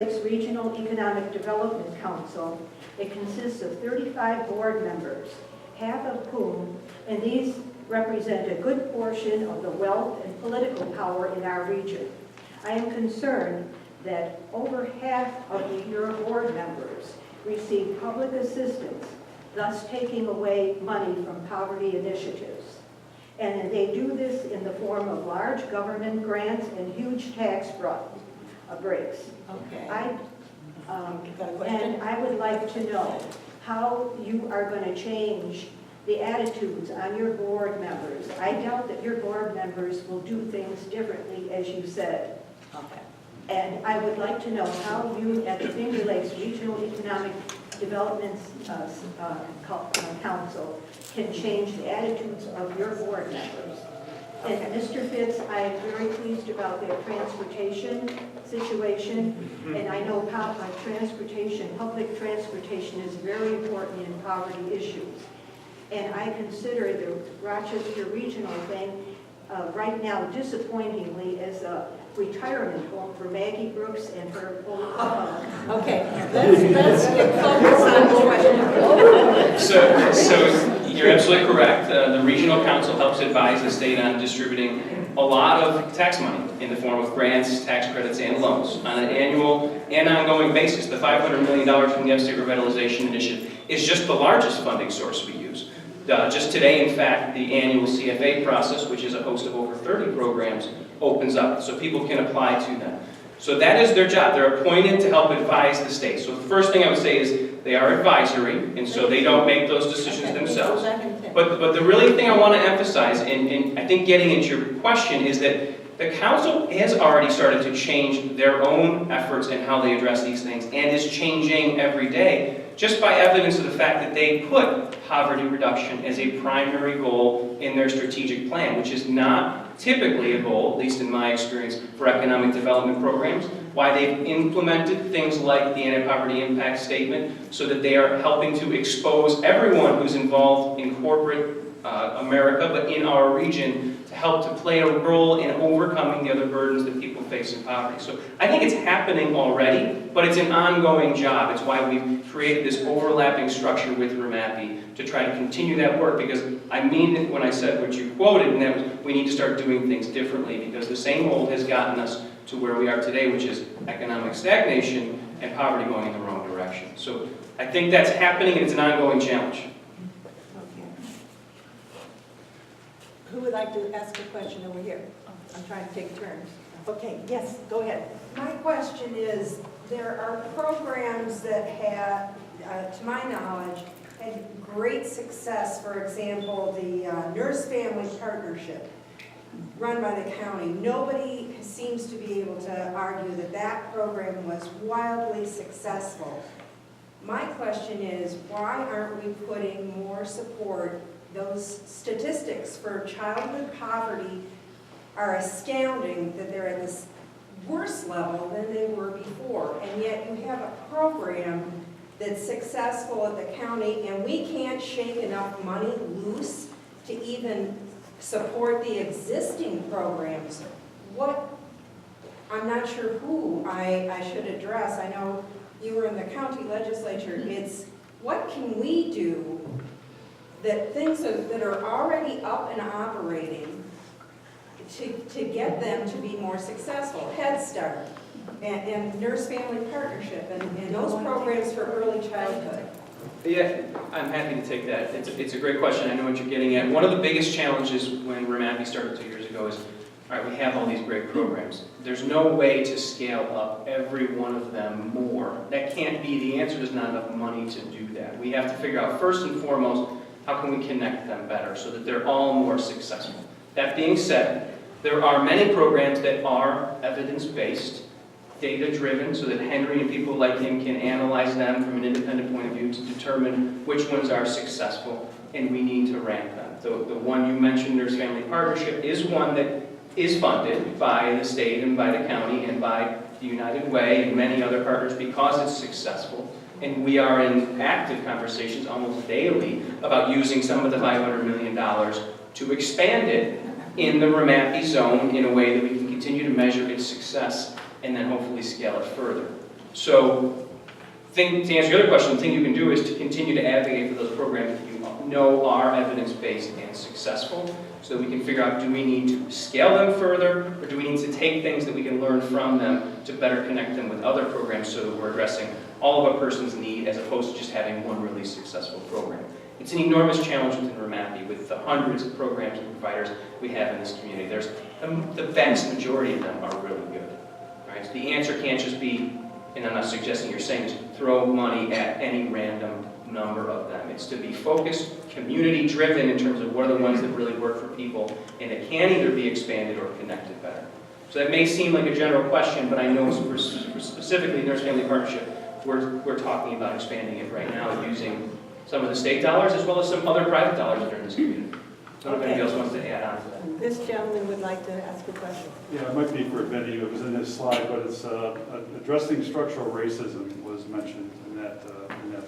Regional Economic Development Council. It consists of 35 board members, half of whom, and these represent a good portion of the wealth and political power in our region. I am concerned that over half of your board members receive public assistance, thus taking away money from poverty initiatives. And they do this in the form of large government grants and huge tax breaks. Okay. And I would like to know how you are going to change the attitudes on your board members. I doubt that your board members will do things differently, as you said. Okay. And I would like to know how you, at the Finger Lakes Regional Economic Development Council, can change the attitudes of your board members. And Mr. Fitz, I am very pleased about their transportation situation, and I know public transportation is very important in poverty issues. And I consider the Rochester Regional thing right now, disappointingly, as a retirement home for Maggie Brooks and her old Okay, let's focus on the question. So you're absolutely correct. The regional council helps advise the state on distributing a lot of tax money in the form of grants, tax credits, and loans on an annual and ongoing basis. The $500 million from the Upstate Revitalization Initiative is just the largest funding source we use. Just today, in fact, the annual CFA process, which is a host of over 30 programs, opens up so people can apply to them. So that is their job. They're appointed to help advise the state. So the first thing I would say is they are advisory, and so they don't make those decisions themselves. But the really thing I want to emphasize, and I think getting into your question, is that the council has already started to change their own efforts and how they address these things, and is changing every day, just by evidence of the fact that they put poverty reduction as a primary goal in their strategic plan, which is not typically a goal, at least in my experience, for economic development programs. Why they've implemented things like the anti-poverty impact statement so that they are helping to expose everyone who's involved in corporate America, but in our region, to help to play a role in overcoming the other burdens that people face in poverty. So I think it's happening already, but it's an ongoing job. It's why we've created this overlapping structure with RMAPI to try to continue that work, because I mean it when I said what you quoted, and that was we need to start doing things differently, because the same old has gotten us to where we are today, which is economic stagnation and poverty going in the wrong direction. So I think that's happening, and it's an ongoing challenge. Who would like to ask a question over here? I'm trying to take turns. Okay, yes, go ahead. My question is, there are programs that have, to my knowledge, had great success. For example, the Nurse-Family Partnership run by the county. Nobody seems to be able to argue that that program was wildly successful. My question is, why aren't we putting more support? Those statistics for childhood poverty are astounding, that they're at this worse level than they were before. And yet you have a program that's successful at the county, and we can't shake enough money loose to even support the existing programs. I'm not sure who I should address. I know you were in the county legislature. It's what can we do that things that are already up and operating to get them to be more successful. Head Start and Nurse-Family Partnership and those programs for early childhood. Yeah, I'm happy to take that. It's a great question. I know what you're getting at. One of the biggest challenges when RMAPI started 2 years ago is, all right, we have all these great programs. There's no way to scale up every one of them more. That can't be the answer. There's not enough money to do that. We have to figure out, first and foremost, how can we connect them better so that they're all more successful. That being said, there are many programs that are evidence-based, data-driven, so that Henry and people like him can analyze them from an independent point of view to determine which ones are successful, and we need to rank them. The one you mentioned, Nurse-Family Partnership, is one that is funded by the state and by the county and by the United Way and many other partners because it's successful. And we are in active conversations almost daily about using some of the $500 million to expand it in the RMAPI zone in a way that we can continue to measure its success and then hopefully scale it further. So to answer your other question, the thing you can do is to continue to advocate for those programs that you know are evidence-based and successful, so that we can figure out, do we need to scale them further, or do we need to take things that we can learn from them to better connect them with other programs so that we're addressing all of a person's need as opposed to just having one really successful program. It's an enormous challenge within RMAPI with the hundreds of programs and providers we have in this community. There's the vast majority of them are really good. Right? So the answer can't just be, and I'm not suggesting you're saying, just throw money at any random number of them. It's to be focused, community-driven in terms of what are the ones that really work for people, and it can either be expanded or connected better. So that may seem like a general question, but I know for specifically Nurse Family Partnership, we're talking about expanding it right now using some of the state dollars as well as some other private dollars that are in this community. So if anybody else wants to add on to that. This gentleman would like to ask a question. Yeah, it might be for Betty, it was in this slide, but it's addressing structural racism was mentioned in that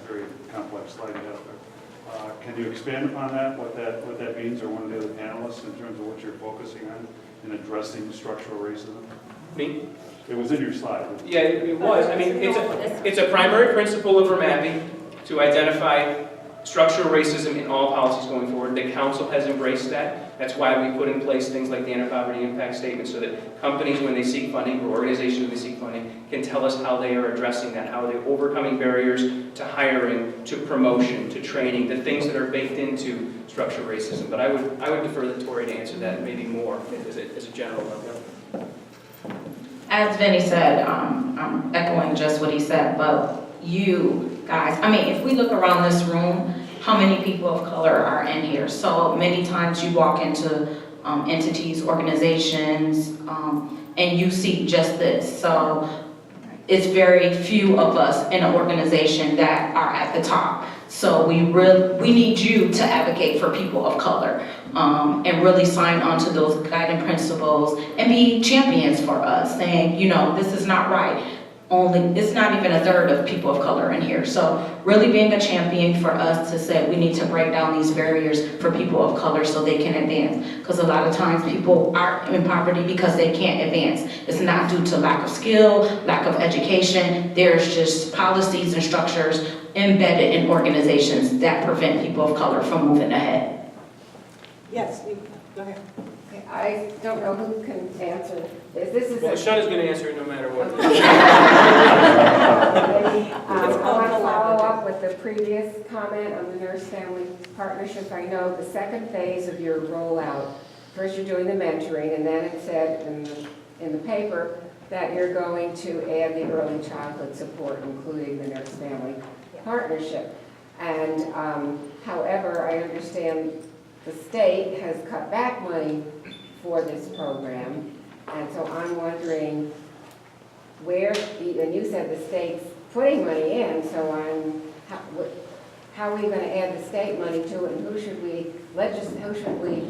very complex slide you have there. Can you expand upon that, what that means, or one of the other panelists in terms of what you're focusing on in addressing structural racism? Me? It was in your slide. Yeah, it was. I mean, it's a primary principle of RMAPI to identify structural racism in all policies going forward. The council has embraced that. That's why we put in place things like the anti-poverty impact statement, so that companies, when they seek funding, or organizations when they seek funding, can tell us how they are addressing that, how they're overcoming barriers to hiring, to promotion, to training, the things that are baked into structural racism. But I would defer to Tori to answer that maybe more as a general level. As Vinny said, I'm echoing just what he said, but you guys, I mean, if we look around this room, how many people of color are in here? So many times you walk into entities, organizations, and you see just this. So it's very few of us in an organization that are at the top. So we need you to advocate for people of color and really sign on to those guiding principles and be champions for us, saying, you know, this is not right. It's not even a third of people of color in here. So really being a champion for us to say we need to break down these barriers for people of color so they can advance. Because a lot of times people are in poverty because they can't advance. It's not due to lack of skill, lack of education. There's just policies and structures embedded in organizations that prevent people of color from moving ahead. Yes, go ahead. I don't know who can answer this. This is Well, Sean is going to answer it no matter what. I want to follow up with the previous comment on the Nurse Family Partnership. I know the second phase of your rollout, first you're doing the mentoring, and then it said in the paper that you're going to add the early childhood support, including the Nurse Family Partnership. And however, I understand the state has cut back money for this program, and so I'm wondering where, and you said the state's putting money in, so how are we going to add the state money to it, and who should we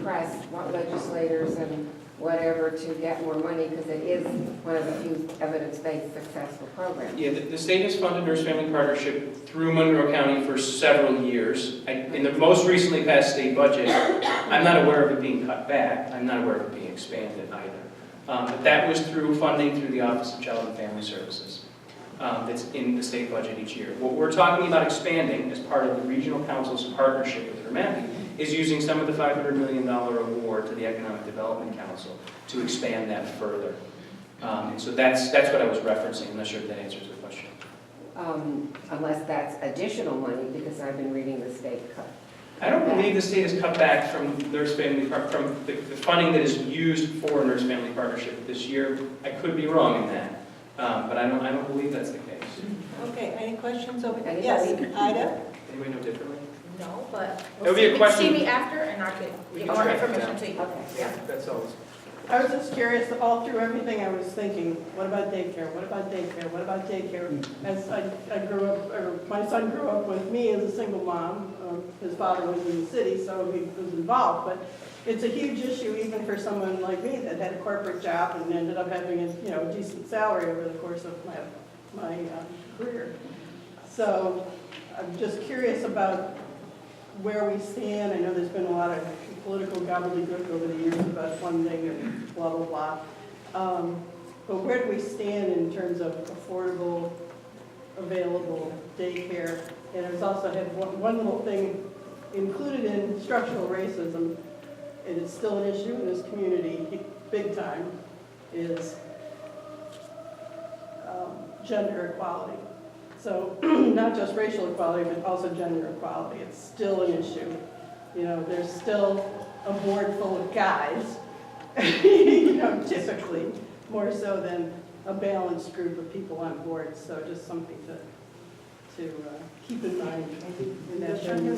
press, what legislators and whatever, to get more money, because it is one of the few evidence-based successful programs. Yeah, the state has funded Nurse Family Partnership through Monroe County for several years. In the most recently passed state budget, I'm not aware of it being cut back. I'm not aware of it being expanded either. But that was through funding through the Office of Child and Family Services. That's in the state budget each year. What we're talking about expanding as part of the Regional Council's partnership with RMAPI is using some of the $500 million award to the Economic Development Council to expand that further. And so that's what I was referencing. I'm not sure if that answers the question. Unless that's additional money, because I've been reading the state cut. I don't believe the state has cut back from Nurse Family from the funding that is used for Nurse Family Partnership this year. I could be wrong in that, but I don't believe that's the case. Okay, any questions over there? Anybody? Yes, Ida? Anybody know differently? No, but It would be a question. see me after and I could We get can more track it information down. to you. Okay. Yeah. That's all. I was just curious, all through everything I was thinking, what about daycare? What about daycare? What about daycare? As I grew up, or my son grew up with me as a single mom. His father was in the city, so he was involved. But it's a huge issue even for someone like me that had a corporate job and ended up having a decent salary over the course of my career. So I'm just curious about where we stand. I know there's been a lot of political gobbledygook over the years about funding and blah, blah, blah. But where do we stand in terms of affordable available daycare. And it's also had one little thing included in structural racism, and it's still an issue in this community, big time, is gender equality. So not just racial equality, but also gender equality. It's still an issue. You know, there's still a board full of guys, you know, typically, more so than a balanced group of people on board. So just something to keep in mind in that gender.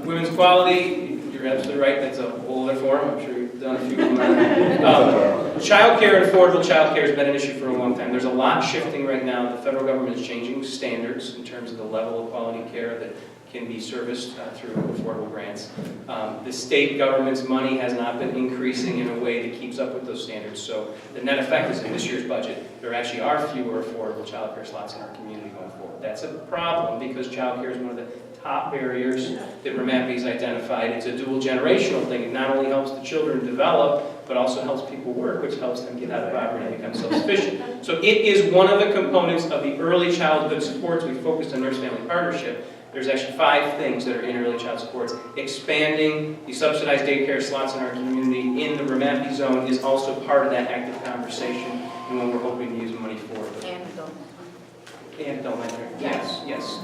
Women's equality, you're absolutely right, that's a whole other forum, I'm sure you've done a few of them. Childcare and affordable childcare has been an issue for a long time. There's a lot shifting right now. The federal government is changing standards in terms of the level of quality care that can be serviced through affordable grants. The state government's money has not been increasing in a way that keeps up with those standards. So the net effect is in this year's budget, there actually are fewer affordable childcare slots in our community going forward. That's a problem because childcare is one of the top barriers that RMAP's identified. It's a dual generational thing. It not only helps the children develop, but also helps people work, which helps them get out of poverty and become self-sufficient. So it is one of the components of the early childhood supports. We focused on nurse-family partnership. There's actually 5 things that are in early child supports. Expanding the subsidized daycare slots in our community in the RMAP zone is also part of that active conversation and one we're hoping to use money for. And elementary. Yes, yes.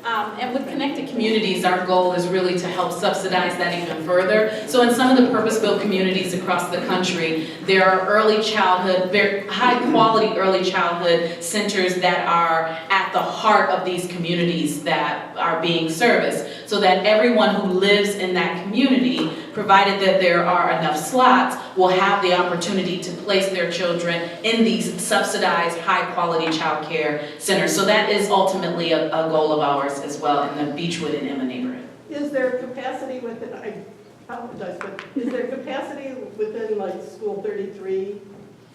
And with connected communities, our goal is really to help subsidize that even further. So in some of the purpose-built communities across the country, there are early childhood, very high-quality early childhood centers that are at the heart of these communities that are being serviced, so that everyone who lives in that community, provided that there are enough slots, will have the opportunity to place their children in these subsidized high-quality child care centers. So that is ultimately a goal of ours as well in the Beechwood and Emma neighborhood. Is there capacity within, I apologize, but is there capacity within like School 33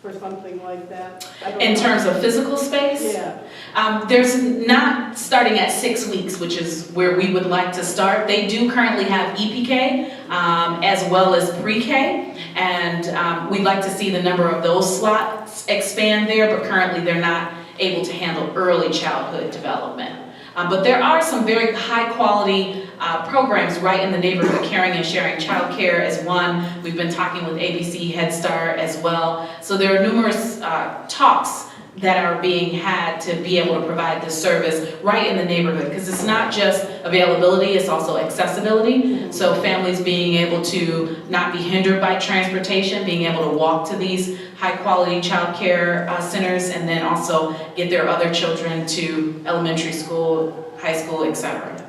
for something like that? In terms of physical space? Yeah. There's not starting at 6 weeks, which is where we would like to start. They do currently have EPK as well as pre-K, and we'd like to see the number of those slots expand there, but currently they're not able to handle early childhood development. But there are some very high-quality programs right in the neighborhood. Caring and Sharing Childcare is one. We've been talking with ABC Head Start as well. So there are numerous talks that are being had to be able to provide this service right in the neighborhood, because it's not just availability, it's also accessibility. So families being able to not be hindered by transportation, being able to walk to these high-quality child care centers, and then also get their other children to elementary school, high school, etc.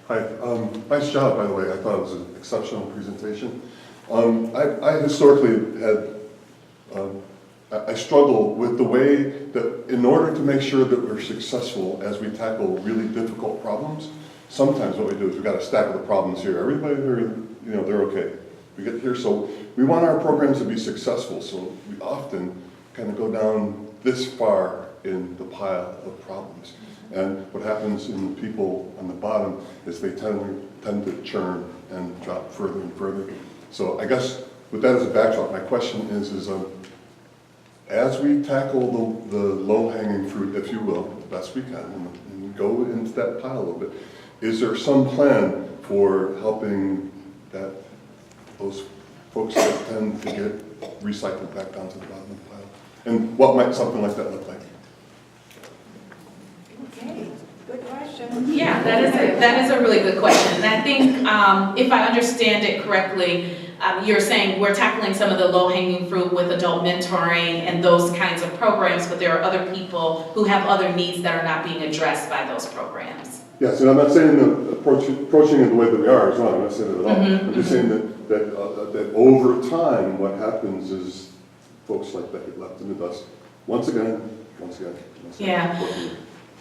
Hi, nice job, by the way. I thought it was an exceptional presentation. I historically had, I struggle with the way that in order to make sure that we're successful as we tackle really difficult problems, sometimes what we do is we've got to stack the problems here. Everybody here, you know, they're okay. We get here, so we want our programs to be successful, so we often kind of go down this far in the pile of problems. And what happens in the people on the bottom is they tend to churn and drop further and further. So I guess with that as a backdrop, my question is as we tackle the low-hanging fruit, if you will, the best we can, and go into that pile a little bit, is there some plan for helping those folks that tend to get recycled back down to the bottom of the pile? And what might something like that look like? Okay, good question. Yeah, that is a really good question. And I think if I understand it correctly, you're saying we're tackling some of the low-hanging fruit with adult mentoring and those kinds of programs, but there are other people who have other needs that are not being addressed by those programs. Yes, and I'm not saying that approaching it the way that we are is wrong. I'm not saying that at all. I'm just saying that over time, what happens is folks like that get left in the dust once again. Yeah.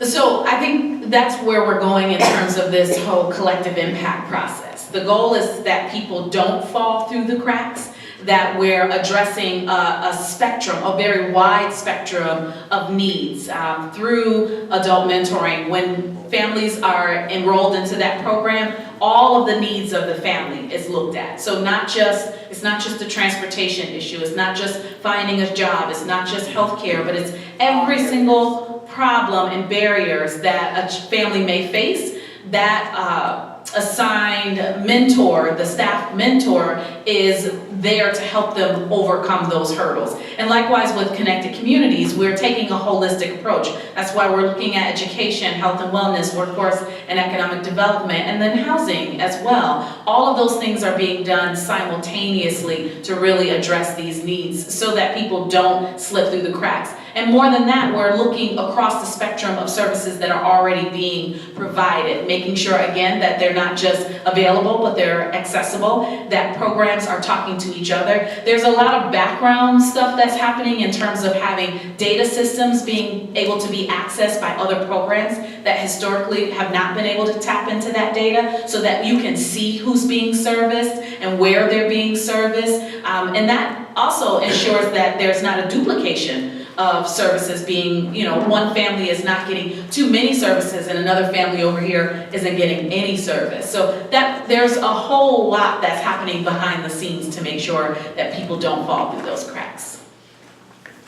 So I think that's where we're going in terms of this whole collective impact process. The goal is that people don't fall through the cracks, that we're addressing a spectrum, a very wide spectrum of needs through adult mentoring. When families are enrolled into that program, all of the needs of the family is looked at. So it's not just a transportation issue, it's not just finding a job, it's not just healthcare, but it's every single problem and barriers that a family may face. That assigned mentor, the staff mentor, is there to help them overcome those hurdles. And likewise with Connected Communities, we're taking a holistic approach. That's why we're looking at education, health and wellness, workforce and economic development, and then housing as well. All of those things are being done simultaneously to really address these needs so that people don't slip through the cracks. And more than that, we're looking across the spectrum of services that are already being provided, making sure, again, that they're not just available, but they're accessible, that programs are talking to each other. There's a lot of background stuff that's happening in terms of having data systems being able to be accessed by other programs that historically have not been able to tap into that data, so that you can see who's being serviced and where they're being serviced. And that also ensures that there's not a duplication of services being, one family is not getting too many services and another family over here isn't getting any service. So that there's a whole lot that's happening behind the scenes to make sure that people don't fall through those cracks.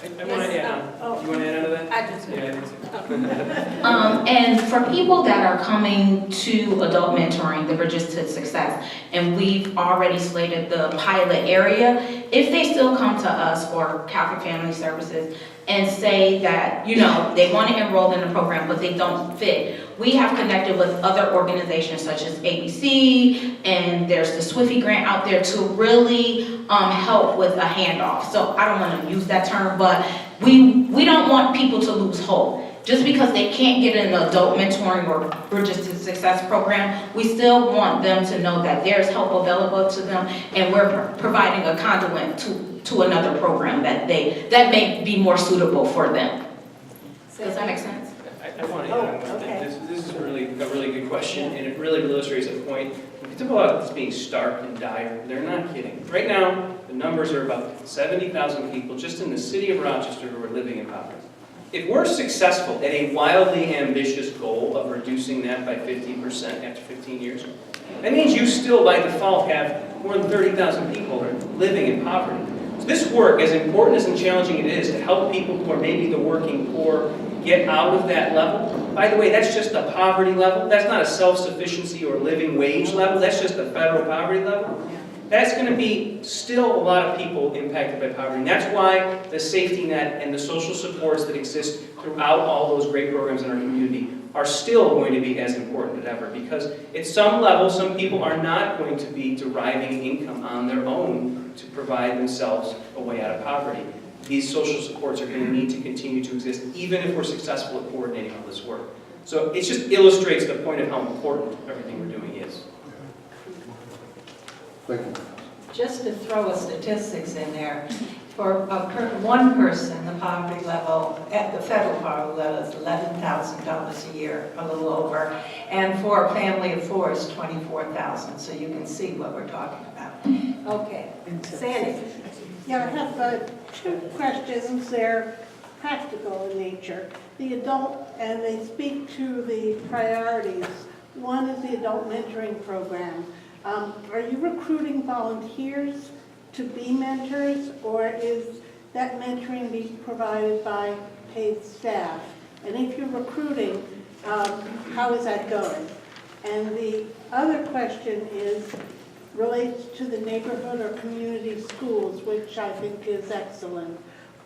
I want to add on. You want to add on to that? I just. Yeah, I think so. And for people that are coming to adult mentoring, the Bridges to Success, and we've already slated the pilot area, if they still come to us or Catholic Family Services and say that, they want to enroll in the program, but they don't fit, we have connected with other organizations such as ABC, and there's the SWIFFY grant out there to really help with a handoff. So I don't want to use that term, but we don't want people to lose hope. Just because they can't get in the adult mentoring or Bridges to Success program, we still want them to know that there's help available to them, and we're providing a conduit to another program that may be more suitable for them. Does that make sense? I want to add on one thing. This is a really good question, and it really illustrates a point. When we talk about this being stark and dire, they're not kidding. Right now, the numbers are about 70,000 people just in the city of Rochester who are living in poverty. If we're successful at a wildly ambitious goal of reducing that by 50% after 15 years, that means you still, by default, have more than 30,000 people living in poverty. So this work, as important and challenging it is to help people who are maybe the working poor get out of that level. By the way, that's just the poverty level. That's not a self-sufficiency or living wage level. That's just the federal poverty level. That's going to be still a lot of people impacted by poverty. And that's why the safety net and the social supports that exist throughout all those great programs in our community are still going to be as important as ever. Because at some level, some people are not going to be deriving income on their own to provide themselves a way out of poverty. These social supports are going to need to continue to exist, even if we're successful at coordinating all this work. So it just illustrates the point of how important everything we're doing is. Thank you. Just to throw a statistics in there, for one person, the poverty level, at the federal poverty level is $11,000 a year, a little over, and for a family of four is $24,000, so you can see what we're talking about. Okay, Sandy. Yeah, I have two questions. They're practical in nature. The adult, and they speak to the priorities. One is the adult mentoring program. Are you recruiting volunteers to be mentors, or is that mentoring being provided by paid staff? And if you're recruiting, how is that going? And the other question relates to the neighborhood or community schools, which I think is excellent.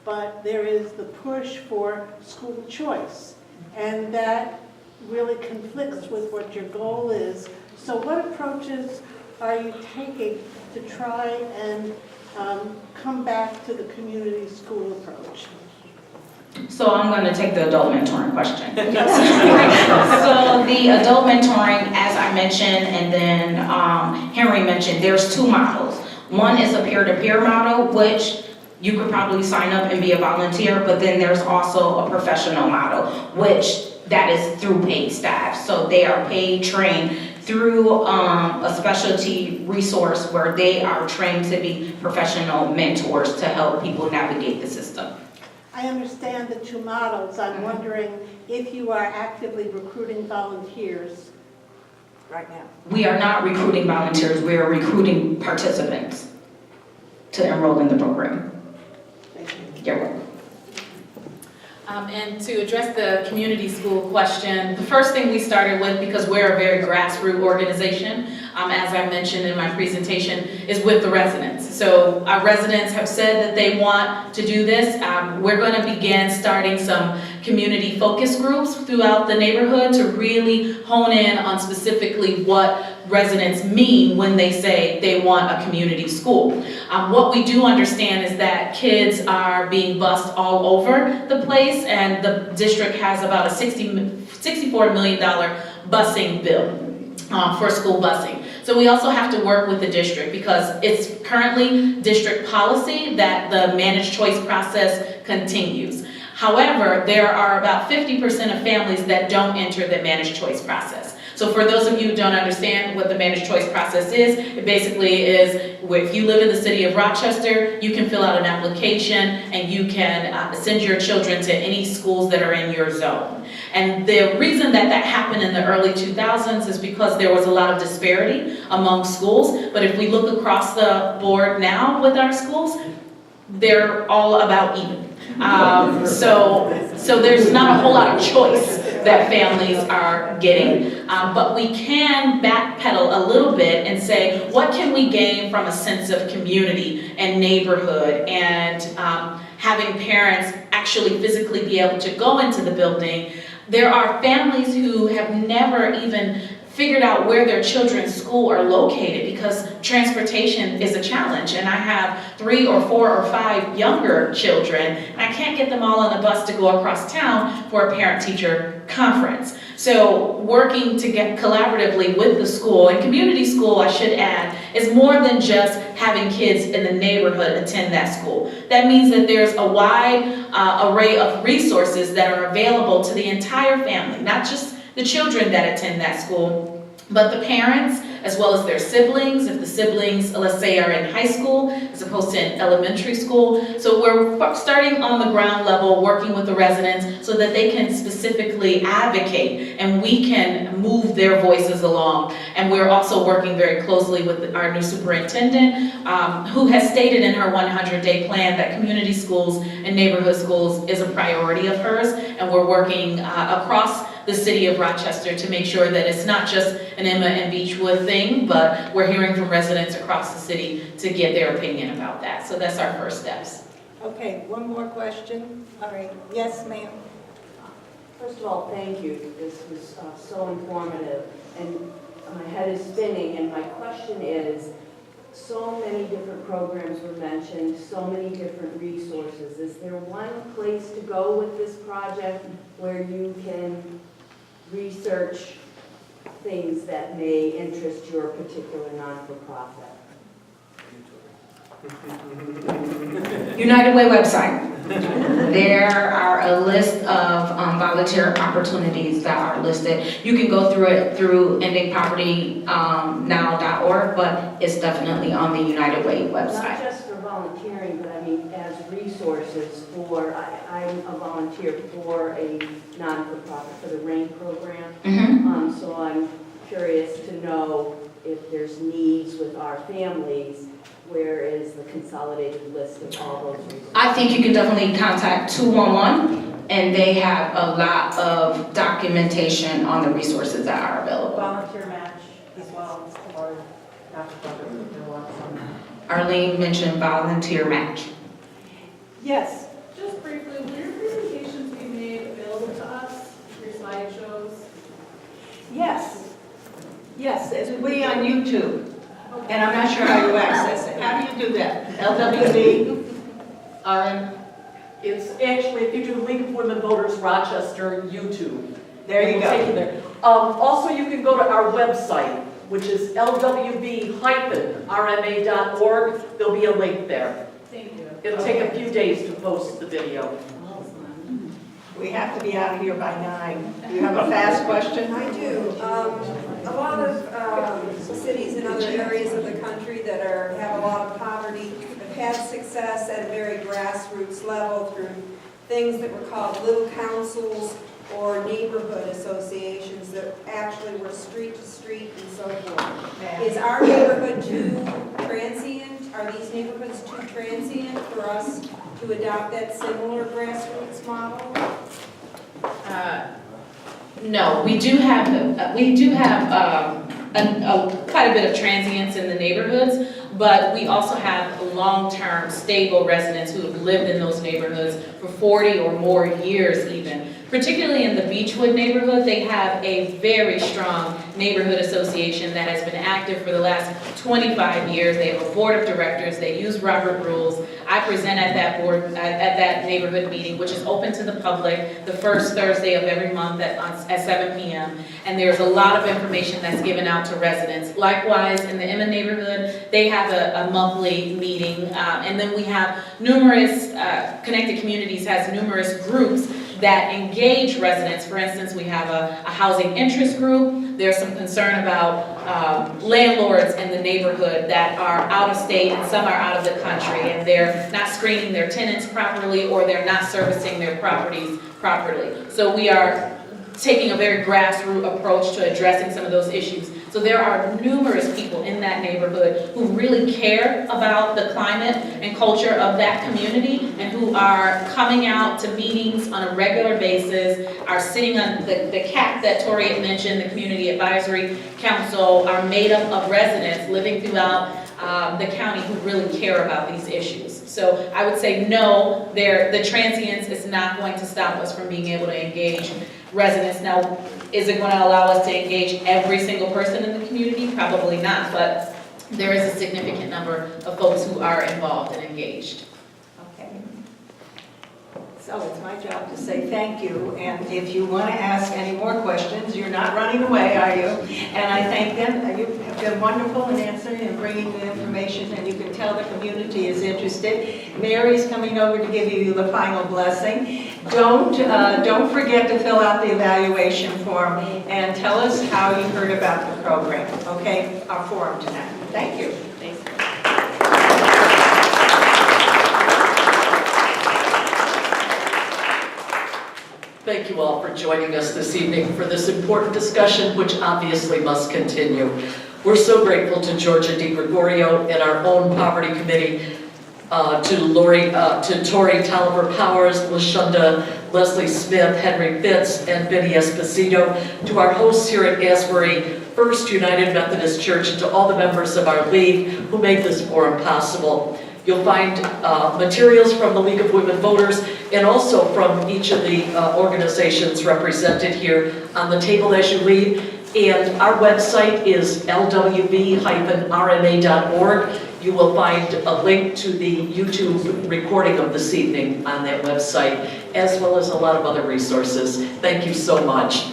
But there is the push for school choice, and that really conflicts with what your goal is. So what approaches are you taking to try and come back to the community school approach? So I'm going to take the adult mentoring question. So the adult mentoring, as I mentioned, and then Henry mentioned, there's two models. One is a peer-to-peer model, which you could probably sign up and be a volunteer, but then there's also a professional model, which that is through paid staff. So they are paid, trained through a specialty resource where they are trained to be professional mentors to help people navigate the system. I understand the two models. I'm wondering if you are actively recruiting volunteers. Right now. We are not recruiting volunteers, we are recruiting participants to enroll in the program. Thank you. You're welcome. And to address the community school question, the first thing we started with, because we're a very grassroots organization, as I mentioned in my presentation, is with the residents. So our residents have said that they want to do this. We're going to begin starting some community focus groups throughout the neighborhood to really hone in on specifically what residents mean when they say they want a community school. What we do understand is that kids are being bused all over the place, and the district has about a $64 million busing bill for school busing. So we also have to work with the district because it's currently district policy that the managed choice process continues. However, there are about 50% of families that don't enter the managed choice process. So for those of you who don't understand what the managed choice process is, it basically is if you live in the city of Rochester, you can fill out an application and you can send your children to any schools that are in your zone. And the reason that that happened in the early 2000s is because there was a lot of disparity among schools. But if we look across the board now with our schools, they're all about even. So there's not a whole lot of choice that families are getting, but we can backpedal a little bit and say, what can we gain from a sense of community and neighborhood and having parents actually physically be able to go into the building. There are families who have never even figured out where their children's school are located because transportation is a challenge, and I have 3 or 4 or 5 younger children, and I can't get them all on the bus to go across town for a parent-teacher conference. So working to get collaboratively with the school, and community school, I should add, is more than just having kids in the neighborhood attend that school. That means that there's a wide array of resources that are available to the entire family, not just the children that attend that school, but the parents, as well as their siblings, if the siblings, let's say, are in high school, as opposed to in elementary school. So we're starting on the ground level, working with the residents so that they can specifically advocate and we can move their voices along. And we're also working very closely with our new superintendent, who has stated in her 100-day plan that community schools and neighborhood schools is a priority of hers, and we're working across the city of Rochester to make sure that it's not just an Emma and Beechwood thing, but we're hearing from residents across the city to get their opinion about that. So that's our first steps. Okay, one more question. All right, yes, ma'am. First of all, thank you. This was so informative, and my head is spinning, and my question is, so many different programs were mentioned, so many different resources. Is there one place to go with this project where you can research things that may interest your particular non-for-profit? United Way website. There are a list of volunteer opportunities that are listed. You can go through it through endingpovertynow.org, but it's definitely on the United Way website. Not just for volunteering, but I mean as resources for, I'm a volunteer for a non-for-profit for the RAIN program. So I'm curious to know if there's needs with our families. Where is the consolidated list of all those resources? I think you can definitely contact 211, and they have a lot of documentation on the resources that are available. Volunteer match as well, or not-for-profit. Arlene mentioned volunteer match. Yes. Just briefly, will your presentations be made available to us, your slideshows? Yes. Yes, It'll be on YouTube, and I'm not sure how you access it. How do you do that? LWV-RMA? It's actually, if you do League of Women Voters Rochester YouTube. There you We'll go. take you there. Also, you can go to our website, which is LWV-RMA.org. There'll be a link there. Thank you. It'll take a few days to post the video. We have to be out of here by 9. Do you have a fast question? I do. A lot of cities in other areas of the country that have a lot of poverty have had success at a very grassroots level through things that were called little councils or neighborhood associations that actually were street to street and so forth. Is our neighborhood too transient? Are these neighborhoods too transient for us to adopt that similar grassroots model? No, we do have quite a bit of transients in the neighborhoods, but we also have long-term stable residents who have lived in those neighborhoods for 40 or more years even. Particularly in the Beechwood neighborhood, they have a very strong neighborhood association that has been active for the last 25 years. They have a board of directors, they use Robert rules. I present at that neighborhood meeting, which is open to the public the first Thursday of every month at 7 p.m. And there's a lot of information that's given out to residents. Likewise, in the Emma neighborhood, they have a monthly meeting. And then we have numerous, Connected Communities has numerous groups that engage residents. For instance, we have a housing interest group. There's some concern about landlords in the neighborhood that are out of state and some are out of the country, and they're not screening their tenants properly or they're not servicing their properties properly. So we are taking a very grassroots approach to addressing some of those issues. So there are numerous people in that neighborhood who really care about the climate and culture of that community and who are coming out to meetings on a regular basis, are sitting on the CAC that Tori had mentioned, the Community Advisory Council, are made up of residents living throughout the county who really care about these issues. So I would say no, the transience is not going to stop us from being able to engage residents. Now, is it going to allow us to engage every single person in the community? Probably not, but there is a significant number of folks who are involved and engaged. Okay. So it's my job to say thank you, and if you want to ask any more questions, you're not running away, are you? And I thank them. You have been wonderful in answering and bringing the information, and you can tell the community is interested. Mary's coming over to give you the final blessing. Don't forget to fill out the evaluation form and tell us how you heard about the program, okay? Our forum tonight. Thank you. Thanks. Thank you all for joining us this evening for this important discussion, which obviously must continue. We're so grateful to Georgia DiGregorio and our own Poverty Committee, to Tori Tolliver Powers, LaShunda Leslie Smith, Henry Fitz, and Vinny Esposito, to our hosts here at Asbury First United Methodist Church, and to all the members of our league who made this forum possible. You'll find materials from the League of Women Voters and also from each of the organizations represented here on the table as you leave. And our website is LWV-RMA.org. You will find a link to the YouTube recording of this evening on that website, as well as a lot of other resources. Thank you so much.